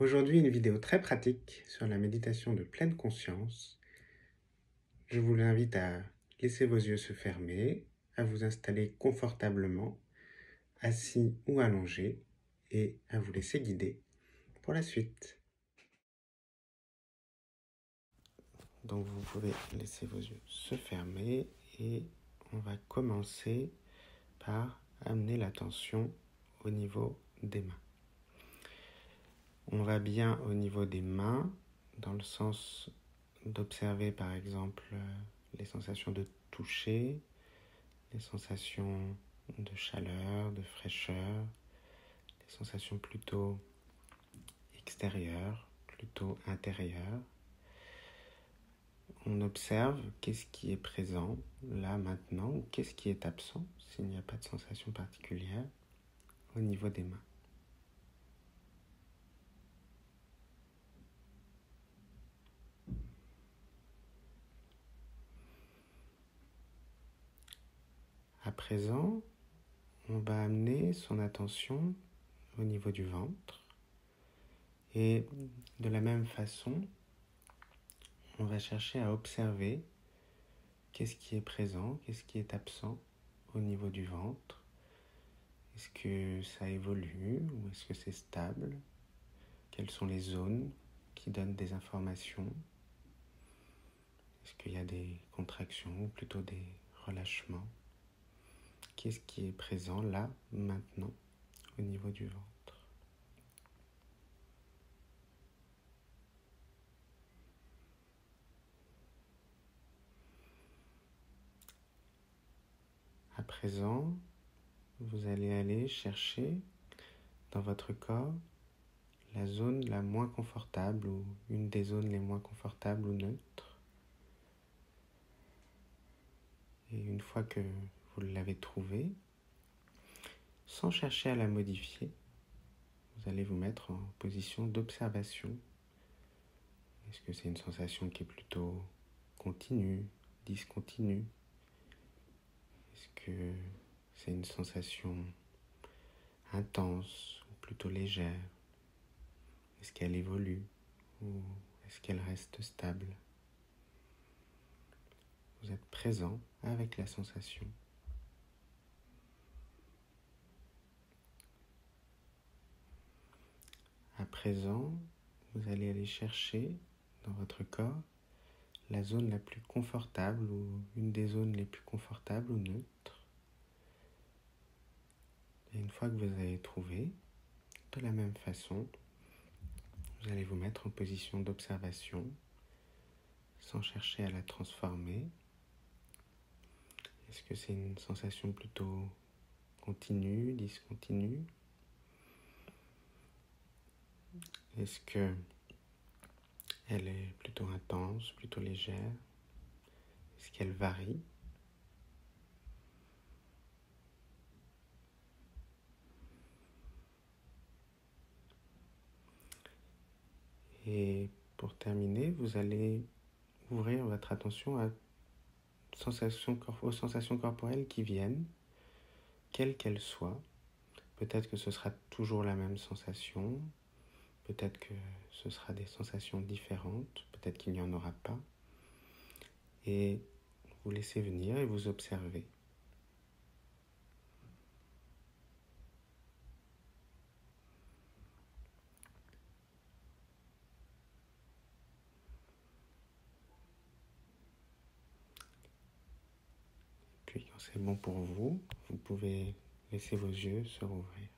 Aujourd'hui, une vidéo très pratique sur la méditation de pleine conscience. Je vous invite à laisser vos yeux se fermer, à vous installer confortablement, assis ou allongé, et à vous laisser guider pour la suite. Donc vous pouvez laisser vos yeux se fermer et on va commencer par amener l'attention au niveau des mains. On va bien au niveau des mains, dans le sens d'observer par exemple les sensations de toucher, les sensations de chaleur, de fraîcheur, les sensations plutôt extérieures, plutôt intérieures. On observe qu'est-ce qui est présent là maintenant ou qu'est-ce qui est absent s'il n'y a pas de sensation particulière au niveau des mains. À présent, on va amener son attention au niveau du ventre et de la même façon, on va chercher à observer qu'est-ce qui est présent, qu'est-ce qui est absent au niveau du ventre. Est-ce que ça évolue ou est-ce que c'est stable? Quelles sont les zones qui donnent des informations? Est-ce qu'il y a des contractions ou plutôt des relâchements? Qu'est-ce qui est présent là, maintenant, au niveau du ventre? À présent, vous allez aller chercher dans votre corps la zone la moins confortable ou une des zones les moins confortables ou neutres. Et une fois que vous l'avez trouvée, sans chercher à la modifier, vous allez vous mettre en position d'observation. Est-ce que c'est une sensation qui est plutôt continue, discontinue? Est-ce que c'est une sensation intense ou plutôt légère? Est-ce qu'elle évolue ou est-ce qu'elle reste stable? Vous êtes présent avec la sensation. À présent, vous allez aller chercher dans votre corps la zone la plus confortable ou une des zones les plus confortables ou neutres. Et une fois que vous avez trouvé, de la même façon, vous allez vous mettre en position d'observation sans chercher à la transformer. Est-ce que c'est une sensation plutôt continue, discontinue? Est-ce que elle est plutôt intense, plutôt légère? Est-ce qu'elle varie? Et pour terminer, vous allez ouvrir votre attention aux sensations corporelles qui viennent, quelles qu'elles soient. Peut-être que ce sera toujours la même sensation, peut-être que ce sera des sensations différentes, peut-être qu'il n'y en aura pas. Et vous laissez venir et vous observez. Puis quand c'est bon pour vous, vous pouvez laisser vos yeux se rouvrir.